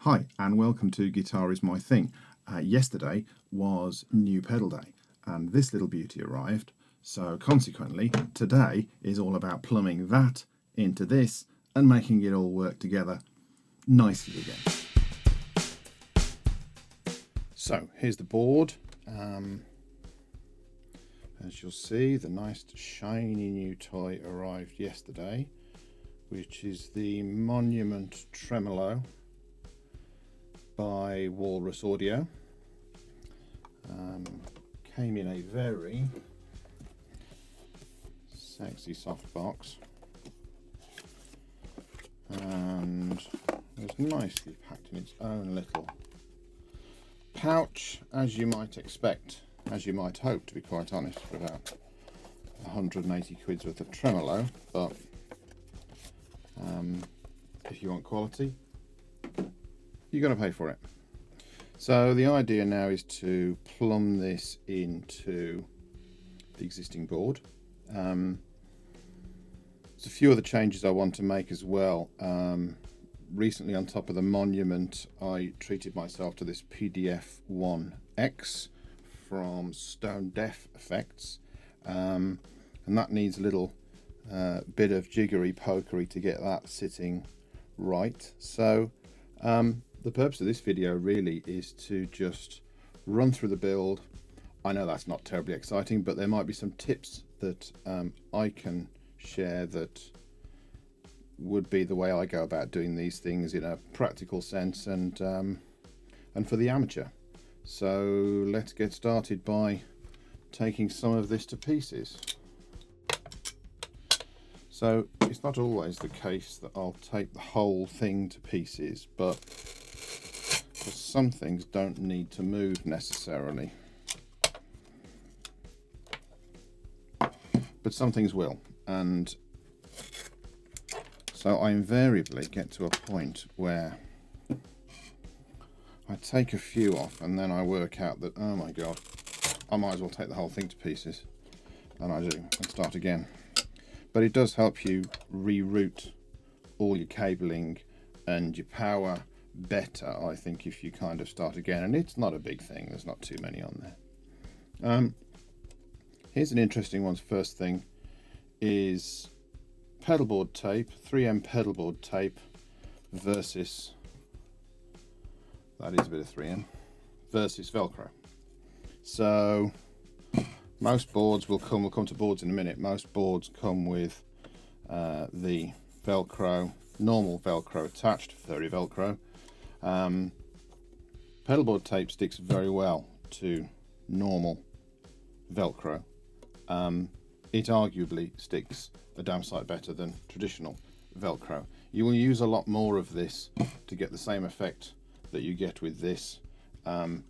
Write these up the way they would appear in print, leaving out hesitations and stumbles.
Hi and welcome to Guitar Is My Thing. Yesterday was new pedal day and this little beauty arrived, so consequently today is all about plumbing that into this and making it all work together nicely again. So here's the board. As you'll see, the nice shiny new toy arrived yesterday, which is the Monument Tremolo by Walrus Audio. Came in a very sexy soft box and was nicely packed in its own little pouch, as you might expect, as you might hope, to be quite honest, for about 180 quid's worth of tremolo. But if you want quality, you're going to pay for it. So the idea now is to plumb this into the existing board. There's a few other changes I want to make as well. Recently, on top of the Monument, I treated myself to this PDF-1X from Stone Deaf Effects, and that needs a little bit of jiggery pokery to get that sitting right. So the purpose of this video really is to just run through the build. I know that's not terribly exciting, but there might be some tips that I can share that would be the way I go about doing these things in a practical sense and for the amateur. So let's get started by taking some of this to pieces. So it's not always the case that I'll take the whole thing to pieces, but some things don't need to move necessarily, but some things will, and so I invariably get to a point where I take a few off and then I work out that, oh my god, I might as well take the whole thing to pieces, and I do, and start again. But it does help you reroute all your cabling and your power better, I think, if you kind of start again. And it's not a big thing, there's not too many on there. Here's an interesting one. First thing is pedalboard tape, 3M pedalboard tape versus, that is a bit of 3M, versus Velcro. So most boards we'll come to boards in a minute. Most boards come with the Velcro, normal Velcro attached, furry Velcro. Pedalboard tape sticks very well to normal Velcro. It arguably sticks a damn sight better than traditional Velcro. You will use a lot more of this to get the same effect that you get with this. The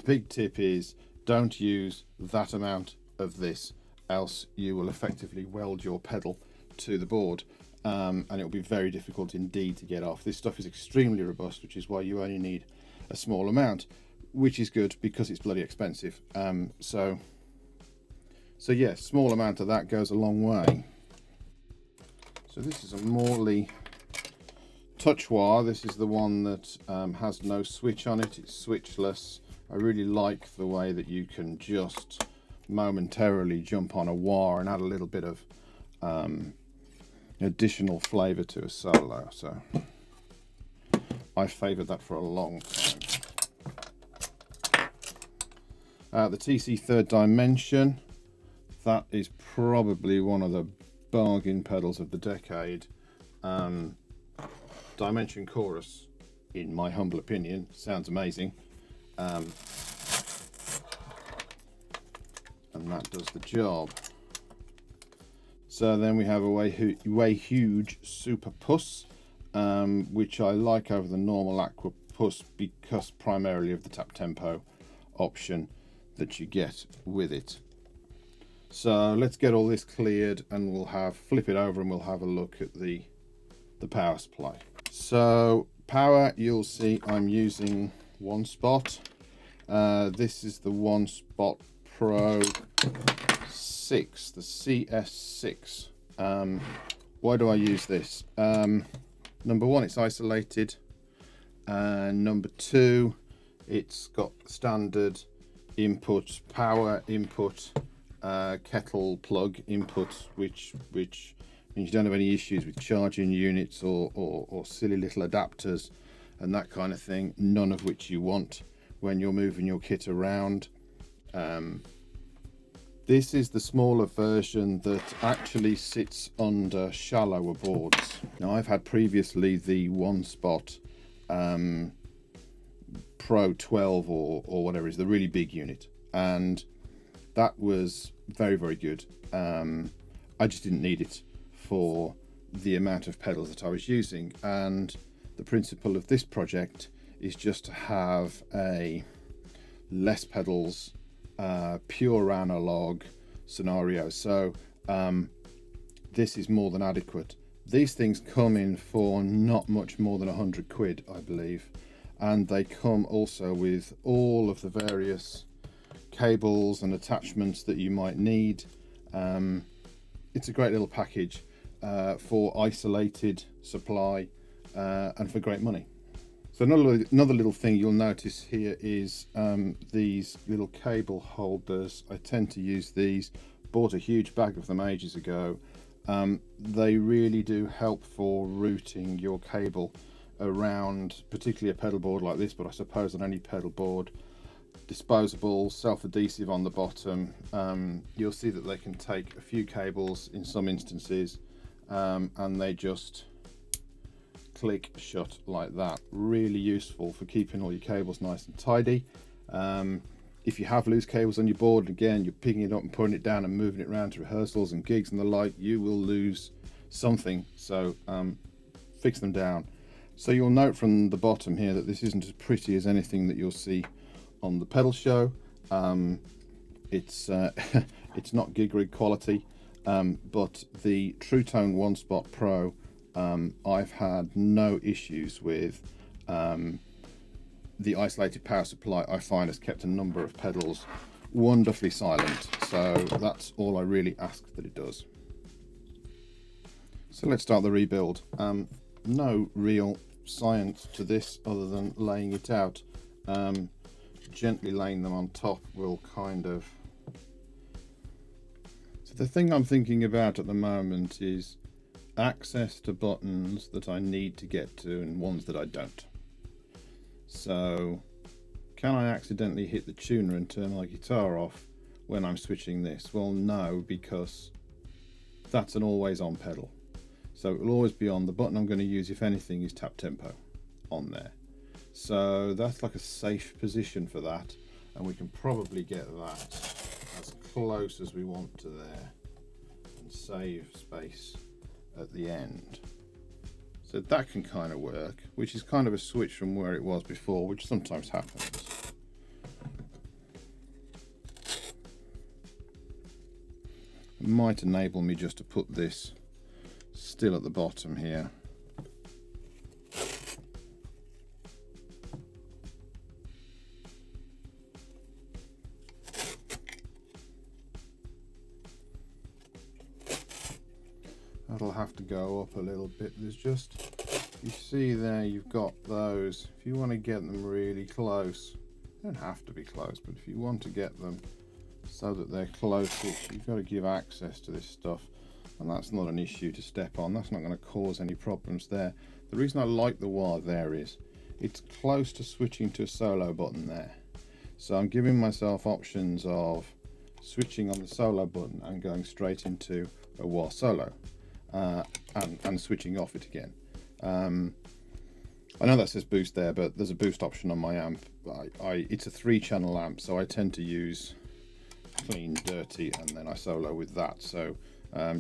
big tip is don't use that amount of this, else you will effectively weld your pedal to the board, and it will be very difficult indeed to get off. This stuff is extremely robust, which is why you only need a small amount, which is good because it's bloody expensive. So yes, small amount of that goes a long way. So this is a Morley touch wire. This is the one that has no switch on it. It's switchless. I really like the way that you can just momentarily jump on a wire and add a little bit of additional flavour to a solo. So I favoured that for a long time. The TC Third Dimension, that is probably one of the bargain pedals of the decade. Dimension Chorus, in my humble opinion, sounds amazing. And that does the job. So then we have a way huge Super Puss, which I like over the normal Aqua Puss because primarily of the tap tempo option that you get with it. So let's get all this cleared and we'll flip it over and we'll have a look at the power supply. So power, you'll see I'm using One Spot. This is the One Spot Pro 6, the CS6. Why do I use this? Number one, it's isolated And number 2, it's got standard input, power input, kettle plug input, which means you don't have any issues with charging units or silly little adapters and that kind of thing, none of which you want when you're moving your kit around. This is the smaller version that actually sits under shallower boards. Now, I've had previously the one spot Pro 12 or whatever is the really big unit, and that was very, very good. I just didn't need it for the amount of pedals that I was using, and the principle of this project is just to have a less pedals, pure analog scenario. So this is more than adequate. These things come in for not much more than 100 quid, I believe, and they come also with all of the various cables and attachments that you might need. It's a great little package for isolated supply and for great money. So another little thing you'll notice here is these little cable holders. I tend to use these. Bought a huge bag of them ages ago. They really do help for routing your cable around, particularly a pedal board like this, but I suppose on any pedal board. Disposable, self-adhesive on the bottom. You'll see that they can take a few cables in some instances, and they just click shut like that. Really useful for keeping all your cables nice and tidy. If you have loose cables on your board, again, you're picking it up and putting it down and moving it around to rehearsals and gigs and the like, you will lose something. So fix them down. So you'll note from the bottom here that this isn't as pretty as anything that you'll see on the pedal show. It's it's not gig rig quality, but the True Tone One Spot Pro, I've had no issues with. The isolated power supply, I find, has kept a number of pedals wonderfully silent, so that's all I really ask that it does. So let's start the rebuild. No real science to this other than laying it out. Gently laying them on top will kind of... So the thing I'm thinking about at the moment is access to buttons that I need to get to and ones that I don't. So can I accidentally hit the tuner and turn my guitar off when I'm switching this? Well, no, because that's an always on pedal. So it will always be on. The button I'm going to use, if anything, is tap tempo on there. So that's like a safe position for that, and we can probably get that as close as we want to there and save space at the end. So that can kind of work, which is kind of a switch from where it was before, which sometimes happens. It might enable me just to put this still at the bottom here. That'll have to go up a little bit. There's just, you see there, you've got those. If you want to get them really close, they don't have to be close, but if you want to get them so that they're closest, you've got to give access to this stuff, and that's not an issue to step on. That's not going to cause any problems there. The reason I like the wire there is it's close to switching to a solo button there, so I'm giving myself options of switching on the solo button and going straight into a wah solo. And switching off it again. I know that says boost there, but there's a boost option on my amp. It's a 3-channel amp, so I tend to use clean, dirty, and then I solo with that. So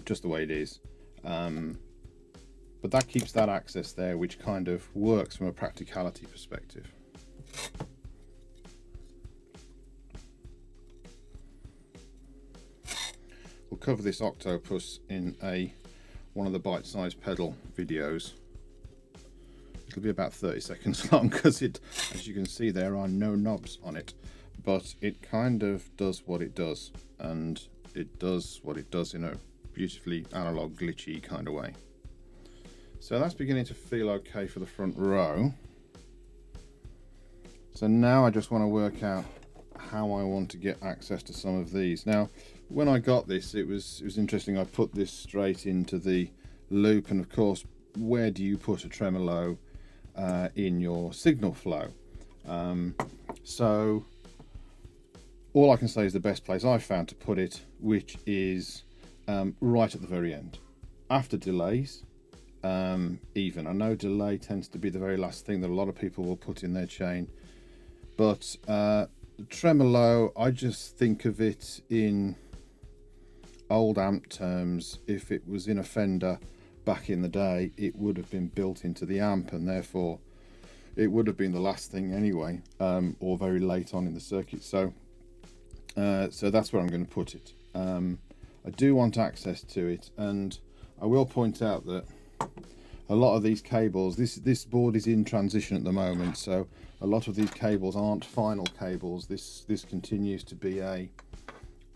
just the way it is. But that keeps that access there, which kind of works from a practicality perspective. We'll cover this octopus in one of the bite-sized pedal videos. It'll be about 30 seconds long because as you can see, there are no knobs on it, but it kind of does what it does, and it does what it does in a beautifully analog, glitchy kind of way. So that's beginning to feel okay for the front row. So now I just want to work out how I want to get access to some of these. Now, when I got this, it was interesting. I put this straight into the loop, and of course, where do you put a tremolo in your signal flow? So all I can say is the best place I've found to put it, which is right at the very end, after delays. Even I know delay tends to be the very last thing that a lot of people will put in their chain, but tremolo, I just think of it in old amp terms. If it was in a Fender back in the day, it would have been built into the amp, and therefore it would have been the last thing anyway, or very late on in the circuit. So that's where I'm going to put it. I do want access to it, and I will point out that a lot of these cables, this board is in transition at the moment, so a lot of these cables aren't final cables. This continues to be a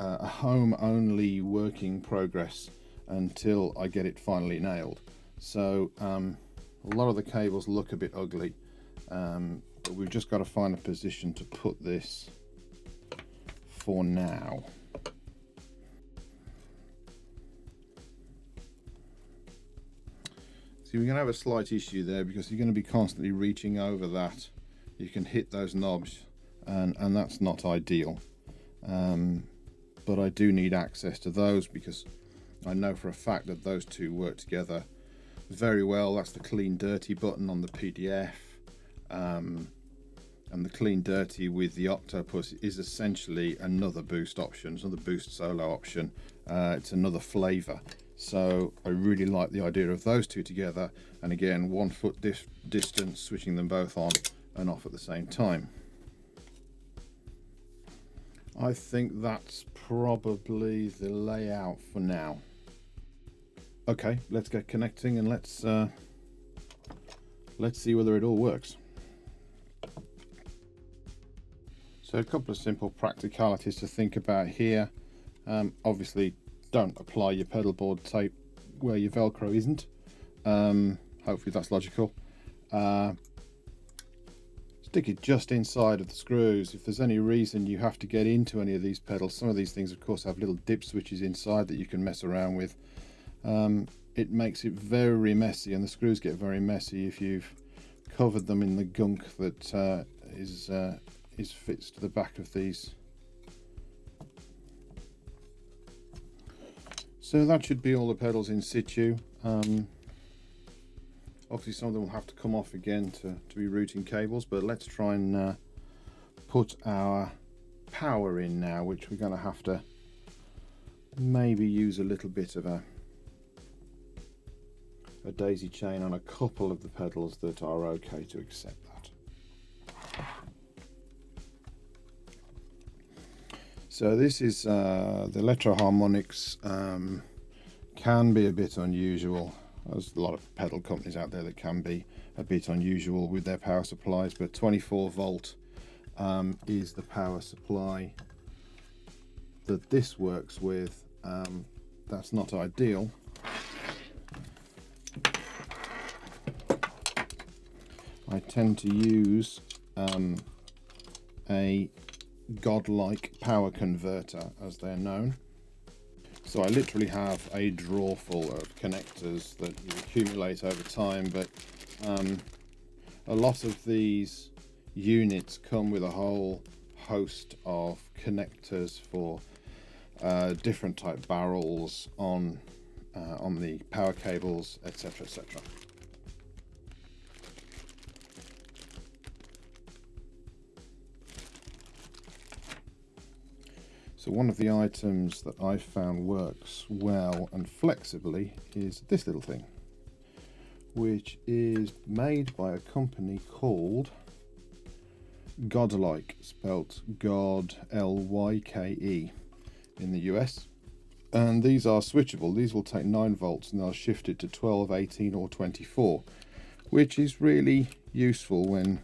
home only working progress until I get it finally nailed. So a lot of the cables look a bit ugly, but we've just got to find a position to put this for now. See, we're going to have a slight issue there because you're going to be constantly reaching over that. You can hit those knobs, and that's not ideal. But I do need access to those because I know for a fact that those two work together very well. That's the clean dirty button on the PDF, and the clean dirty with the octopus is essentially another boost option. It's another boost solo option. It's another flavor. So I really like the idea of those two together, and again, 1 foot distance, switching them both on and off at the same time. I think that's probably the layout for now. Okay, let's get connecting, and let's see whether it all works. So a couple of simple practicalities to think about here. Obviously, don't apply your pedal board tape where your Velcro isn't. Hopefully that's logical. Stick it just inside of the screws. If there's any reason you have to get into any of these pedals, some of these things of course have little dip switches inside that you can mess around with. It makes it very messy, and the screws get very messy if you've covered them in the gunk that is fits to the back of these. So that should be all the pedals in situ. Obviously some of them will have to come off again to be routing cables, but let's try and put our power in now, which we're going to have to maybe use a little bit of a daisy chain on a couple of the pedals that are okay to accept that. So this is the electro-harmonics. Can be a bit unusual. There's a lot of pedal companies out there that can be a bit unusual with their power supplies, but 24 volt is the power supply that this works with. That's not ideal. I tend to use a Godlyke power converter, as they're known. So I literally have a drawer full of connectors that you accumulate over time, but a lot of these units come with a whole host of connectors for different type barrels on the power cables, etc., etc. So one of the items that I found works well and flexibly is this little thing, which is made by a company called Godlyke, spelt God L-Y-K-E, in the US. And these are switchable. These will take 9 volts and they'll shift it to 12, 18 or 24, which is really useful when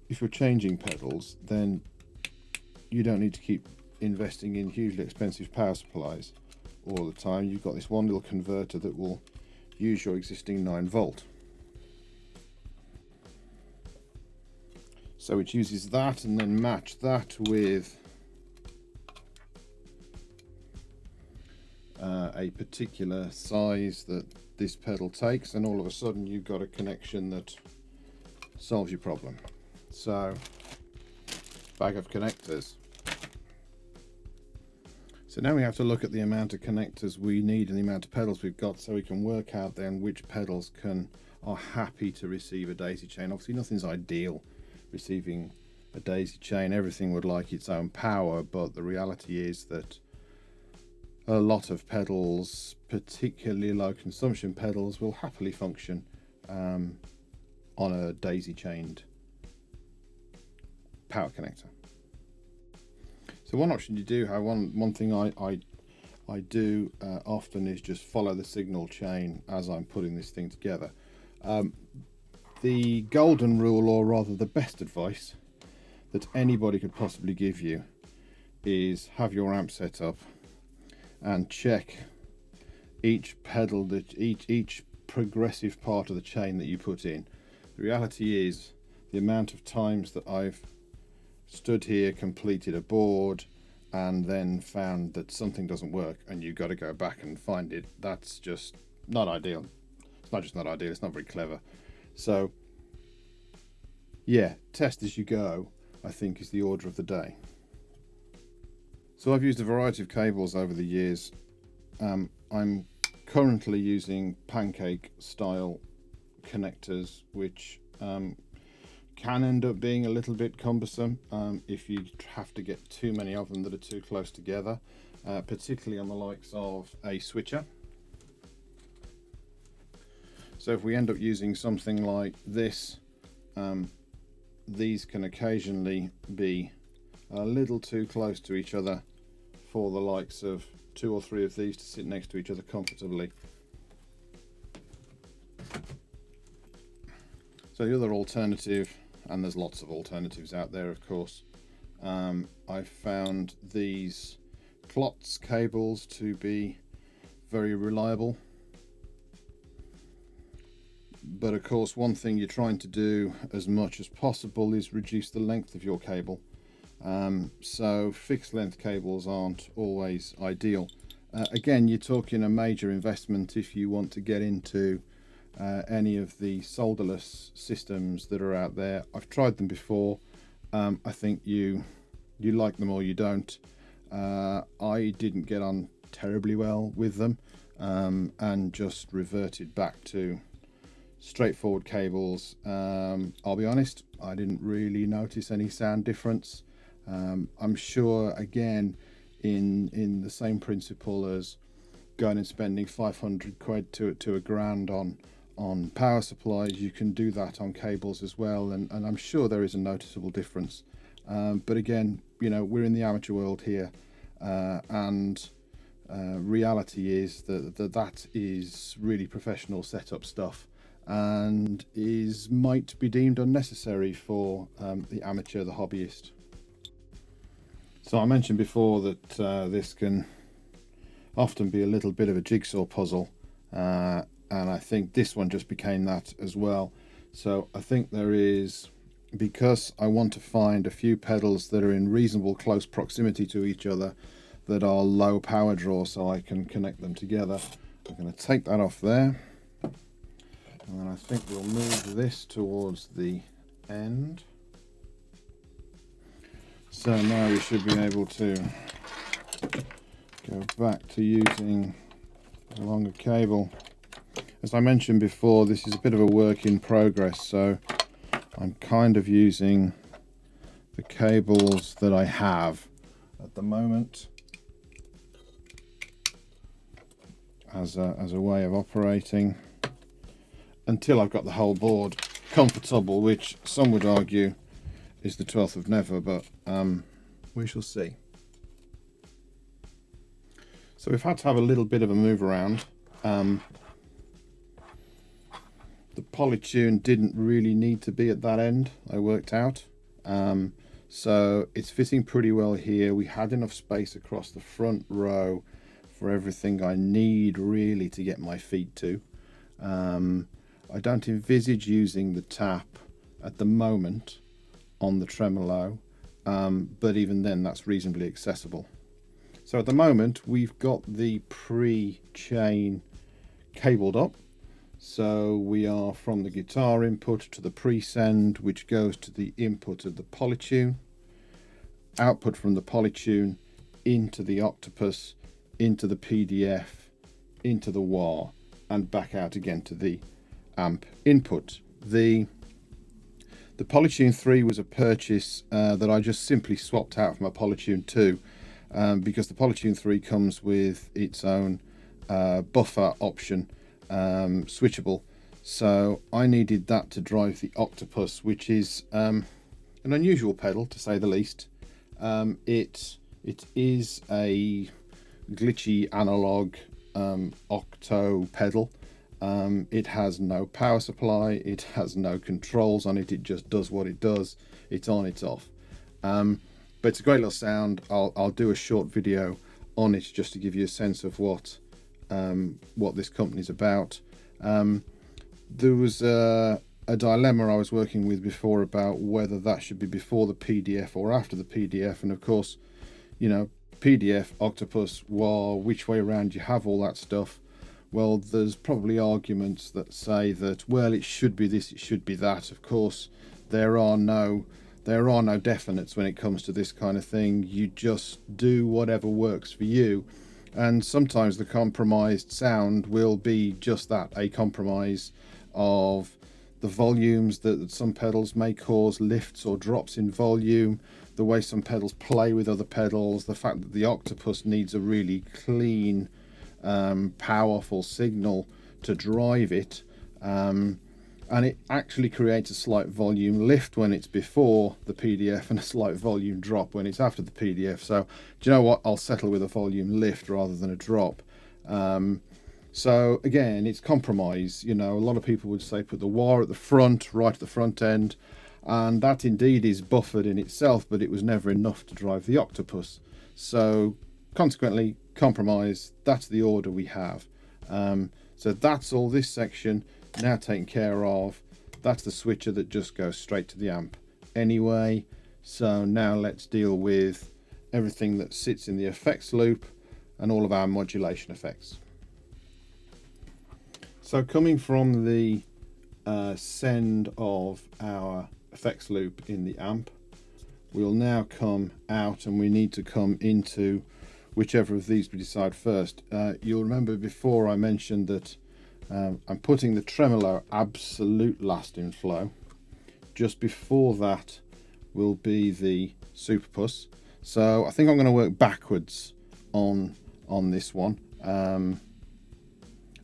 if you're changing pedals, then you don't need to keep investing in hugely expensive power supplies all the time. You've got this one little converter that will use your existing 9 volt. So it uses that and then match that with a particular size that this pedal takes, and all of a sudden you've got a connection that solves your problem. So, bag of connectors. So now we have to look at the amount of connectors we need and the amount of pedals we've got, so we can work out then which pedals are happy to receive a daisy chain. Obviously nothing's ideal receiving a daisy chain, everything would like its own power, but the reality is that a lot of pedals, particularly low consumption pedals, will happily function on a daisy chained power connector. So one option you do have, one thing I do often is just follow the signal chain as I'm putting this thing together. The golden rule, or rather the best advice that anybody could possibly give you, is have your amp set up and check each pedal, each progressive part of the chain that you put in. The reality is, the amount of times that I've stood here, completed a board, and then found that something doesn't work and you've got to go back and find it, that's just not ideal. It's not just not ideal, it's not very clever. So yeah, test as you go, I think, is the order of the day. So I've used a variety of cables over the years. I'm currently using pancake style connectors, which can end up being a little bit cumbersome if you have to get too many of them that are too close together, particularly on the likes of a switcher. So if we end up using something like this, these can occasionally be a little too close to each other for the likes of 2 or 3 of these to sit next to each other comfortably. So the other alternative, and there's lots of alternatives out there of course, I've found these Klotz cables to be very reliable. But of course, one thing you're trying to do as much as possible is reduce the length of your cable. So fixed length cables aren't always ideal. Again, you're talking a major investment if you want to get into any of the solderless systems that are out there. I've tried them before. I think you like them or you don't. I didn't get on terribly well with them, and just reverted back to straightforward cables. I'll be honest, I didn't really notice any sound difference. I'm sure, again, in the same principle as going and spending 500 quid to a grand on power supplies, you can do that on cables as well, and I'm sure there is a noticeable difference. But again, you know, we're in the amateur world here, and reality is that is really professional setup stuff, and might be deemed unnecessary for the amateur, the hobbyist. So I mentioned before that this can often be a little bit of a jigsaw puzzle, and I think this one just became that as well. So I think there is, because I want to find a few pedals that are in reasonable close proximity to each other that are low power draw, so I can connect them together. I'm going to take that off there, and then I think we'll move this towards the end. So now we should be able to go back to using a longer cable. As I mentioned before, this is a bit of a work in progress, so I'm kind of using the cables that I have at the moment as a way of operating until I've got the whole board comfortable, which some would argue is the 12th of never, but we shall see. So we've had to have a little bit of a move around. The polytune didn't really need to be at that end, I worked out. So it's fitting pretty well here. We had enough space across the front row for everything I need really to get my feet to. I don't envisage using the tap at the moment, on the tremolo, but even then that's reasonably accessible. So at the moment we've got the pre-chain cabled up. So we are from the guitar input to the pre-send, which goes to the input of the polytune, output from the polytune into the octopus, into the PDF, into the wah, and back out again to the amp input. The Polytune 3 was a purchase that I just simply swapped out from a Polytune 2 because the Polytune 3 comes with its own buffer option, switchable. So I needed that to drive the octopus, which is an unusual pedal to say the least. It is a glitchy analog octo pedal. It has no power supply, it has no controls on it, it just does what it does. It's on, it's off. But it's a great little sound. I'll do a short video on it just to give you a sense of what this company's about. There was a dilemma I was working with before about whether that should be before the PDF or after the PDF, and of course, you know, PDF, octopus, wah, which way around you have all that stuff. Well, there's probably arguments that say that, well, it should be this, it should be that. Of course, there are no definites when it comes to this kind of thing. You just do whatever works for you, and sometimes the compromised sound will be just that, a compromise of the volumes that some pedals may cause lifts or drops in volume, the way some pedals play with other pedals, the fact that the octopus needs a really clean, powerful signal to drive it, and it actually creates a slight volume lift when it's before the PDF and a slight volume drop when it's after the PDF. So do you know what, I'll settle with a volume lift rather than a drop. So again, it's compromise. You know, a lot of people would say put the wah at the front, right at the front end, and that indeed is buffered in itself, but it was never enough to drive the octopus. So consequently, compromise, that's the order we have. So that's all this section now taken care of. That's the switcher that just goes straight to the amp anyway. So now let's deal with everything that sits in the effects loop and all of our modulation effects. So coming from the send of our effects loop in the amp, we'll now come out and we need to come into whichever of these we decide first. You'll remember before I mentioned that I'm putting the tremolo absolute last in flow. Just before that will be the superpuss. So I think I'm going to work backwards on this one and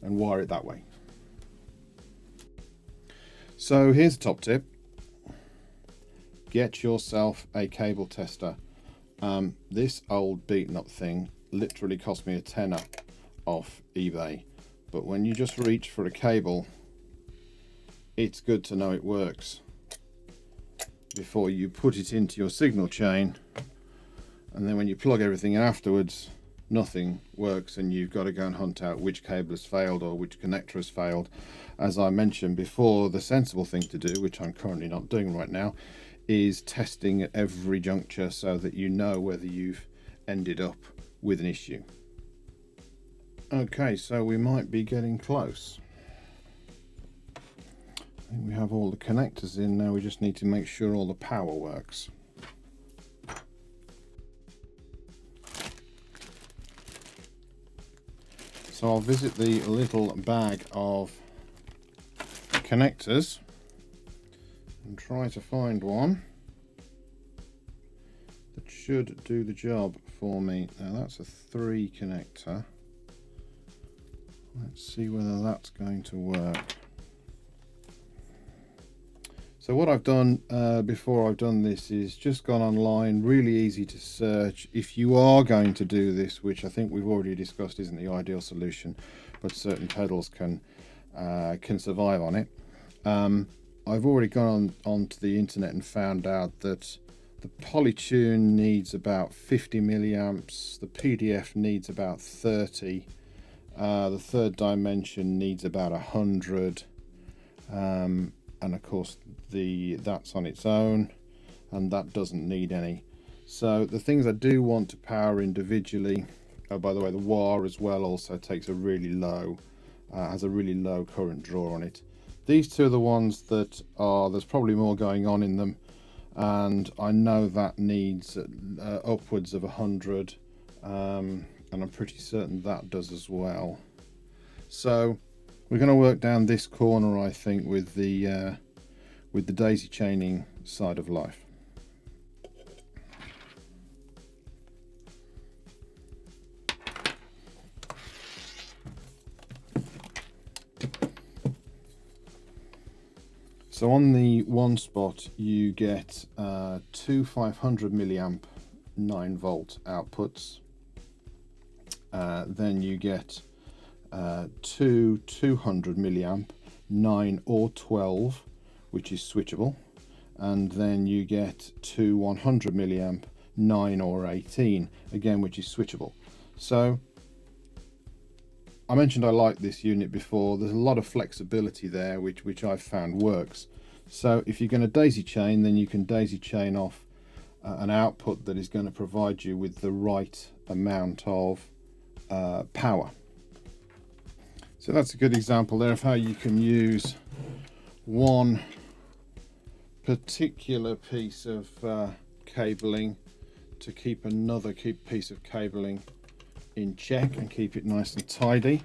wire it that way. So here's a top tip. Get yourself a cable tester. This old beaten up thing literally cost me a tenner off eBay, but when you just reach for a cable, it's good to know it works before you put it into your signal chain, and then when you plug everything in afterwards, nothing works and you've got to go and hunt out which cable has failed or which connector has failed. As I mentioned before, the sensible thing to do, which I'm currently not doing right now, is testing at every juncture so that you know whether you've ended up with an issue. Okay, so we might be getting close. I think we have all the connectors in now, we just need to make sure all the power works. So I'll visit the little bag of connectors and try to find one that should do the job for me. Now that's a 3 connector. Let's see whether that's going to work. So what I've done before I've done this is just gone online, really easy to search. If you are going to do this, which I think we've already discussed isn't the ideal solution, but certain pedals can survive on it. I've already gone onto the internet and found out that the Polytune needs about 50 milliamps, the PDF needs about 30, the third dimension needs about 100, and of course that's on its own. and that doesn't need any. So the things I do want to power individually, oh, by the way, the wah as well also takes a really low, has a really low current draw on it. These two are the ones that are, there's probably more going on in them, and I know that needs upwards of 100, and I'm pretty certain that does as well. So we're going to work down this corner, I think, with the daisy chaining side of life. So on the one spot you get two 500 milliamp 9 volt outputs, then you get two 200 milliamp 9 or 12, which is switchable, and then you get two 100 milliamp 9 or 18, again, which is switchable. So I mentioned I like this unit before. There's a lot of flexibility there, which I've found works. So if you're going to daisy chain, then you can daisy chain off an output that is going to provide you with the right amount of power. So that's a good example there of how you can use one particular piece of cabling to keep another piece of cabling in check and keep it nice and tidy.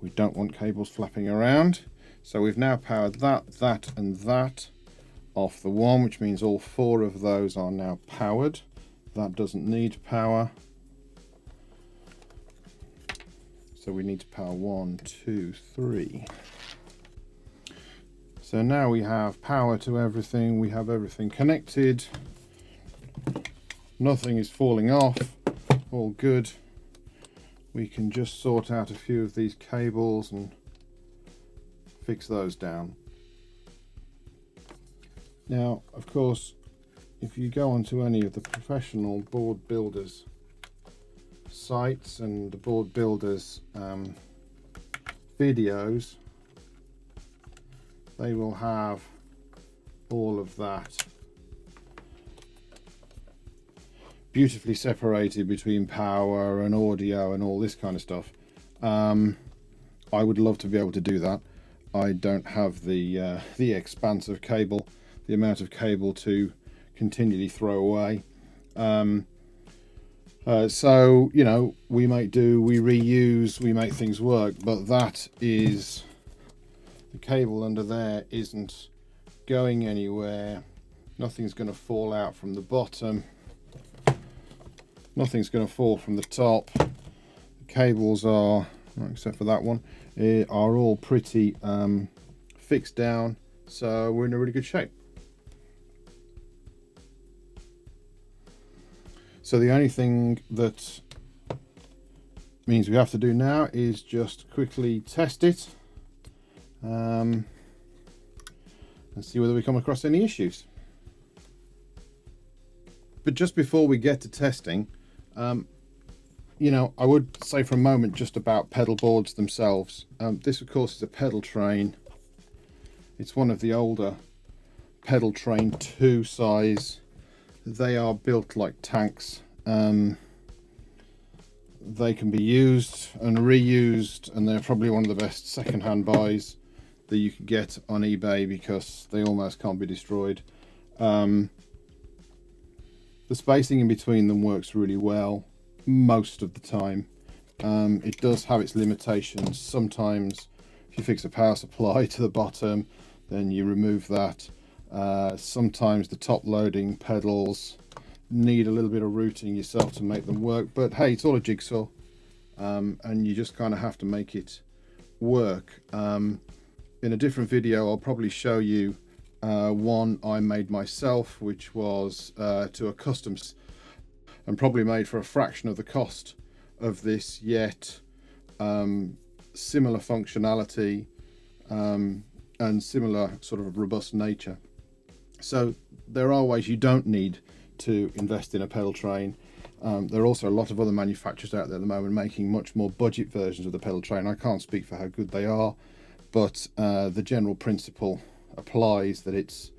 We don't want cables flapping around. So we've now powered that and that off the one, which means all 4 of those are now powered. That doesn't need power. So we need to power 1, 2, 3. So now we have power to everything. We have everything connected. Nothing is falling off. All good. We can just sort out a few of these cables and fix those down. Now, of course, if you go onto any of the professional board builders sites and the board builders videos, they will have all of that beautifully separated between power and audio and all this kind of stuff. I would love to be able to do that. I don't have the expanse of cable, the amount of cable to continually throw away. So, you know, we reuse, we make things work, but that is, the cable under there isn't going anywhere. Nothing's going to fall out from the bottom. Nothing's going to fall from the top. The cables are, except for that one, are all pretty fixed down, so we're in a really good shape. So the only thing that means we have to do now is just quickly test it and see whether we come across any issues. But just before we get to testing, you know, I would say for a moment just about pedal boards themselves. This, of course, is a pedal train. It's one of the older pedal train 2 size. They are built like tanks. They can be used and reused, and they're probably one of the best second-hand buys that you can get on eBay because they almost can't be destroyed. The spacing in between them works really well most of the time. It does have its limitations. Sometimes if you fix a power supply to the bottom, then you remove that. Sometimes the top loading pedals need a little bit of routing yourself to make them work, but hey, it's all a jigsaw, and you just kind of have to make it work. In a different video I'll probably show you one I made myself, which was to a custom and probably made for a fraction of the cost of this, yet similar functionality and similar sort of robust nature. So there are ways you don't need to invest in a pedal train. There are also a lot of other manufacturers out there at the moment making much more budget versions of the pedal train. I can't speak for how good they are, but the general principle applies, that it's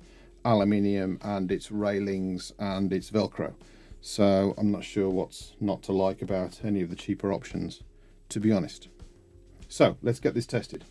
aluminium and it's railings and it's Velcro. So I'm not sure what's not to like about any of the cheaper options, to be honest. So let's get this tested.